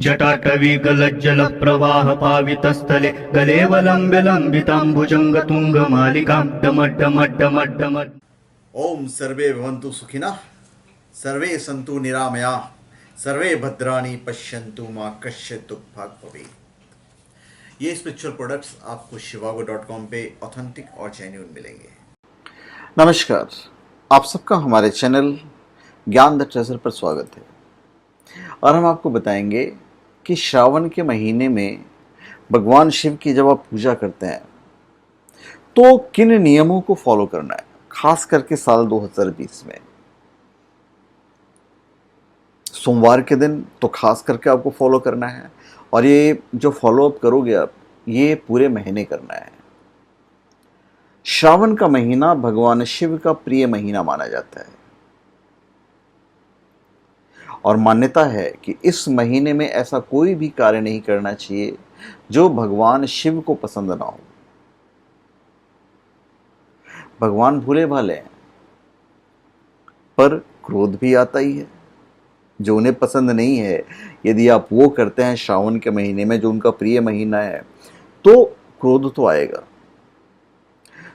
जटाटवी गलज्जल प्रवाह पावितस्थले गलेवलम्ब्य लम्बिताम्बुजङ्गतुङ्गमालिकां डमड्डमड्डमड्डमड्। ओम सर्वे भवन्तु सुखिनः, सर्वे सन्तु निरामया, सर्वे भद्राणि पश्यन्तु मा कश्चित् दुःखभाग् भवेत्। ये स्पिरिचुअल प्रोडक्ट्स आपको shivago.com पे ऑथेंटिक और जेन्युइन मिलेंगे। नमस्कार, आप सबका हमारे चैनल ज्ञान द ट्रेजर पर स्वागत है। और हम आपको बताएंगे कि श्रावण के महीने में भगवान शिव की जब आप पूजा करते हैं तो किन नियमों को फॉलो करना है, खास करके साल 2020 में। सोमवार के दिन तो खास करके आपको फॉलो करना है, और ये जो फॉलो अप करोगे आप, ये पूरे महीने करना है। श्रावण का महीना भगवान शिव का प्रिय महीना माना जाता है, और मान्यता है कि इस महीने में ऐसा कोई भी कार्य नहीं करना चाहिए जो भगवान शिव को पसंद ना हो। भगवान भोले भाले हैं, पर क्रोध भी आता ही है। जो उन्हें पसंद नहीं है, यदि आप वो करते हैं श्रावण के महीने में, जो उनका प्रिय महीना है, तो क्रोध तो आएगा।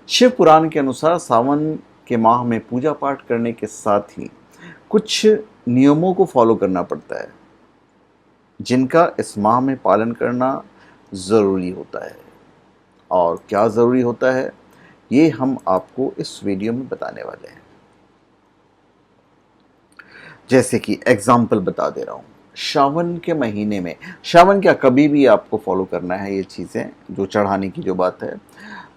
शिव पुराण के अनुसार सावन के माह में पूजा पाठ करने के साथ ही कुछ नियमों को फॉलो करना पड़ता है, जिनका इस माह में पालन करना ज़रूरी होता है। और क्या ज़रूरी होता है, ये हम आपको इस वीडियो में बताने वाले हैं। जैसे कि एग्जाम्पल बता दे रहा हूँ, श्रावण के महीने में, श्रावण क्या, कभी भी आपको फॉलो करना है ये चीज़ें, जो चढ़ाने की जो बात है।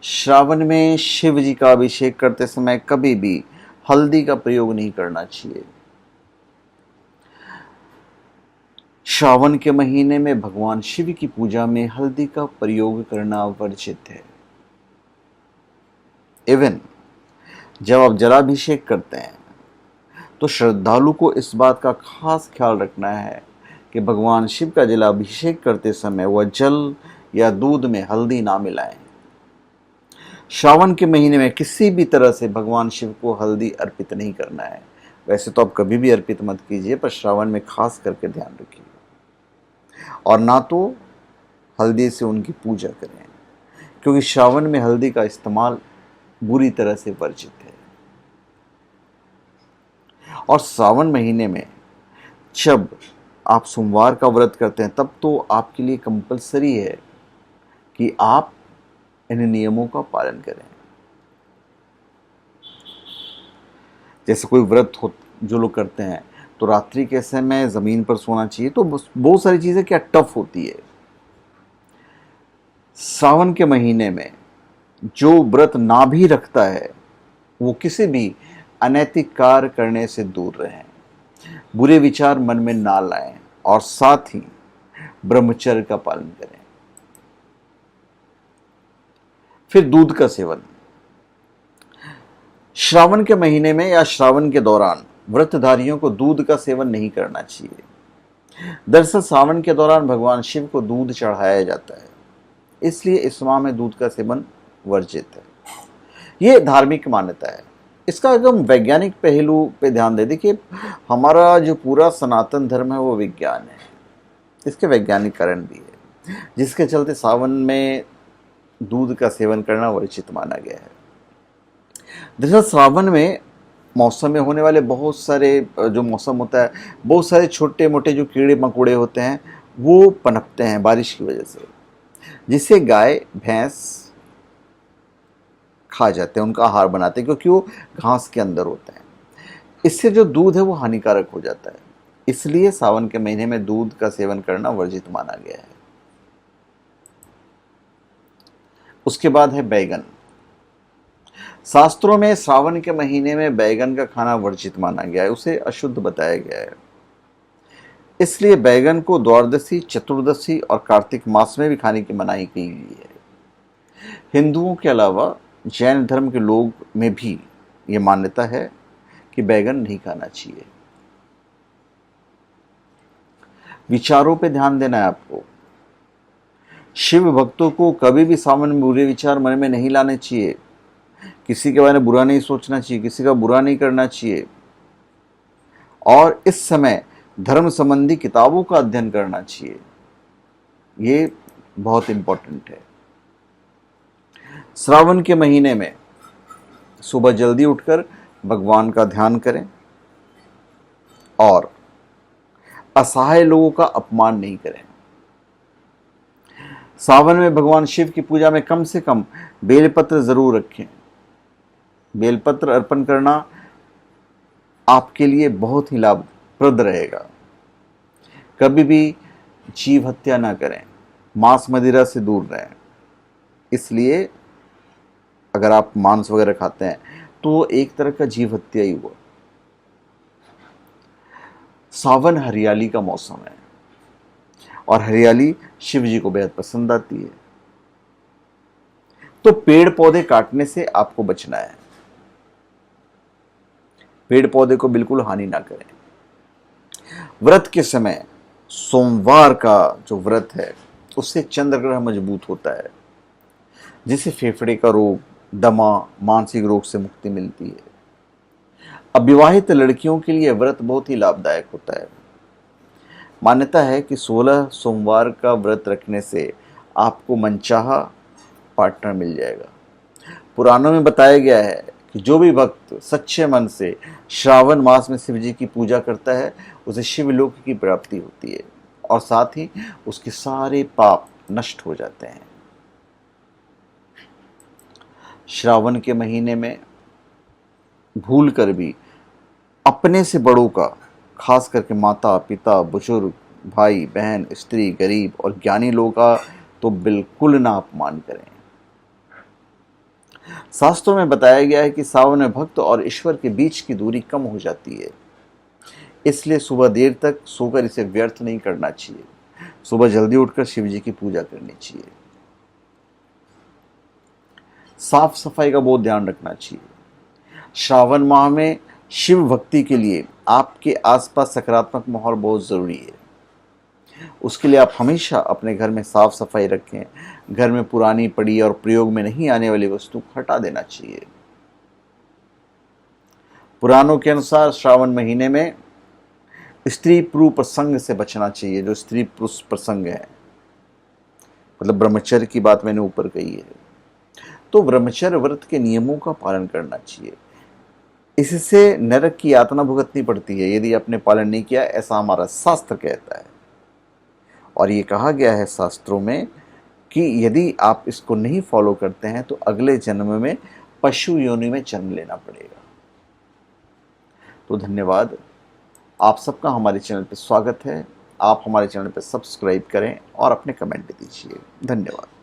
श्रावण में शिव जी का अभिषेक करते समय कभी भी हल्दी का प्रयोग नहीं करना चाहिए। श्रावण के महीने में भगवान शिव की पूजा में हल्दी का प्रयोग करना वर्जित है। इवन जब आप जलाभिषेक करते हैं तो श्रद्धालु को इस बात का खास ख्याल रखना है कि भगवान शिव का जलाभिषेक करते समय वह जल या दूध में हल्दी ना मिलाएं। श्रावण के महीने में किसी भी तरह से भगवान शिव को हल्दी अर्पित नहीं करना है। वैसे तो आप कभी भी अर्पित मत कीजिए, पर श्रावण में खास करके ध्यान रखिए। और ना तो हल्दी से उनकी पूजा करें, क्योंकि श्रावण में हल्दी का इस्तेमाल बुरी तरह से वर्जित है। और श्रावण महीने में जब आप सोमवार का व्रत करते हैं, तब तो आपके लिए कंपलसरी है कि आप इन नियमों का पालन करें। जैसे कोई व्रत हो जो लोग करते हैं, तो रात्रि के समय ज़मीन पर सोना चाहिए। तो बहुत सारी चीज़ें क्या टफ होती है। सावन के महीने में जो व्रत ना भी रखता है, वो किसी भी अनैतिक कार्य करने से दूर रहें, बुरे विचार मन में ना लाएं, और साथ ही ब्रह्मचर्य का पालन करें। फिर दूध का सेवन। श्रावण के महीने में या श्रावण के दौरान व्रतधारियों को दूध का सेवन नहीं करना चाहिए। दरअसल सावन के दौरान भगवान शिव को दूध चढ़ाया जाता है, इसलिए इस माह में दूध का सेवन वर्जित है। ये धार्मिक मान्यता है। इसका अगर हम वैज्ञानिक पहलू पे ध्यान दें, देखिए हमारा जो पूरा सनातन धर्म है वो विज्ञान है। इसके वैज्ञानिक कारण भी है, जिसके चलते सावन में दूध का सेवन करना वर्जित माना गया है। दरअसल सावन में मौसम में होने वाले बहुत सारे जो मौसम होता है, बहुत सारे छोटे मोटे जो कीड़े मकोड़े होते हैं वो पनपते हैं बारिश की वजह से, जिससे गाय भैंस खा जाते हैं, उनका आहार बनाते हैं, क्योंकि वो घास के अंदर होते हैं। इससे जो दूध है वो हानिकारक हो जाता है। इसलिए सावन के महीने में दूध का सेवन करना वर्जित माना गया है। उसके बाद है बैगन। शास्त्रों में श्रावण के महीने में बैगन का खाना वर्जित माना गया है, उसे अशुद्ध बताया गया है। इसलिए बैगन को द्वादशी, चतुर्दशी और कार्तिक मास में भी खाने की मनाही की गई है। हिंदुओं के अलावा जैन धर्म के लोग में भी ये मान्यता है कि बैगन नहीं खाना चाहिए। विचारों पे ध्यान देना है आपको। शिव भक्तों को कभी भी सावन में बुरे विचार मन में नहीं लाने चाहिए। किसी के बारे में बुरा नहीं सोचना चाहिए, किसी का बुरा नहीं करना चाहिए। और इस समय धर्म संबंधी किताबों का अध्ययन करना चाहिए। ये बहुत इंपॉर्टेंट है। श्रावण के महीने में सुबह जल्दी उठकर भगवान का ध्यान करें और असहाय लोगों का अपमान नहीं करें। सावन में भगवान शिव की पूजा में कम से कम बेलपत्र जरूर रखें। बेलपत्र अर्पण करना आपके लिए बहुत ही लाभप्रद रहेगा। कभी भी जीव हत्या ना करें, मांस मदिरा से दूर रहें। इसलिए अगर आप मांस वगैरह खाते हैं तो एक तरह का जीव हत्या ही हुआ। सावन हरियाली का मौसम है और हरियाली शिव जी को बेहद पसंद आती है। तो पेड़ पौधे काटने से आपको बचना है। पेड़ पौधे को बिल्कुल हानि ना करें। व्रत के समय सोमवार का जो व्रत है उससे चंद्र ग्रह मजबूत होता है, जिससे फेफड़े का रोग, दमा, मानसिक रोग से मुक्ति मिलती है। अविवाहित लड़कियों के लिए व्रत बहुत ही लाभदायक होता है। मान्यता है कि 16 सोमवार का व्रत रखने से आपको मनचाहा पार्टनर मिल जाएगा। पुराणों में बताया गया है कि जो भी भक्त सच्चे मन से श्रावण मास में शिव जी की पूजा करता है उसे शिवलोक की प्राप्ति होती है और साथ ही उसके सारे पाप नष्ट हो जाते हैं। श्रावण के महीने में भूल कर भी अपने से बड़ों का, खास करके माता पिता, बुजुर्ग, भाई बहन, स्त्री, गरीब और ज्ञानी लोगों का तो बिल्कुल ना अपमान करें। शास्त्रों में बताया गया है कि सावन में भक्त और ईश्वर के बीच की दूरी कम हो जाती है। इसलिए सुबह देर तक सोकर इसे व्यर्थ नहीं करना चाहिए। सुबह जल्दी उठकर शिव जी की पूजा करनी चाहिए। साफ सफाई का बहुत ध्यान रखना चाहिए। श्रावण माह में शिव भक्ति के लिए आपके आसपास सकारात्मक माहौल बहुत जरूरी है। उसके लिए आप हमेशा अपने घर में साफ सफाई रखें। घर में पुरानी पड़ी और प्रयोग में नहीं आने वाली वस्तु को हटा देना चाहिए। पुराणों के अनुसार श्रावण महीने में स्त्री पुरुष प्रसंग से बचना चाहिए। जो स्त्री पुरुष प्रसंग है, मतलब ब्रह्मचर्य की बात मैंने ऊपर कही है, तो ब्रह्मचर्य व्रत के नियमों का पालन करना चाहिए। इससे नरक की यातना भुगतनी पड़ती है यदि आपने पालन नहीं किया, ऐसा हमारा शास्त्र कहता है। और ये कहा गया है शास्त्रों में कि यदि आप इसको नहीं फॉलो करते हैं तो अगले जन्म में पशु योनि में जन्म लेना पड़ेगा। तो धन्यवाद। आप सबका हमारे चैनल पर स्वागत है। आप हमारे चैनल पर सब्सक्राइब करें और अपने कमेंट दीजिए। धन्यवाद।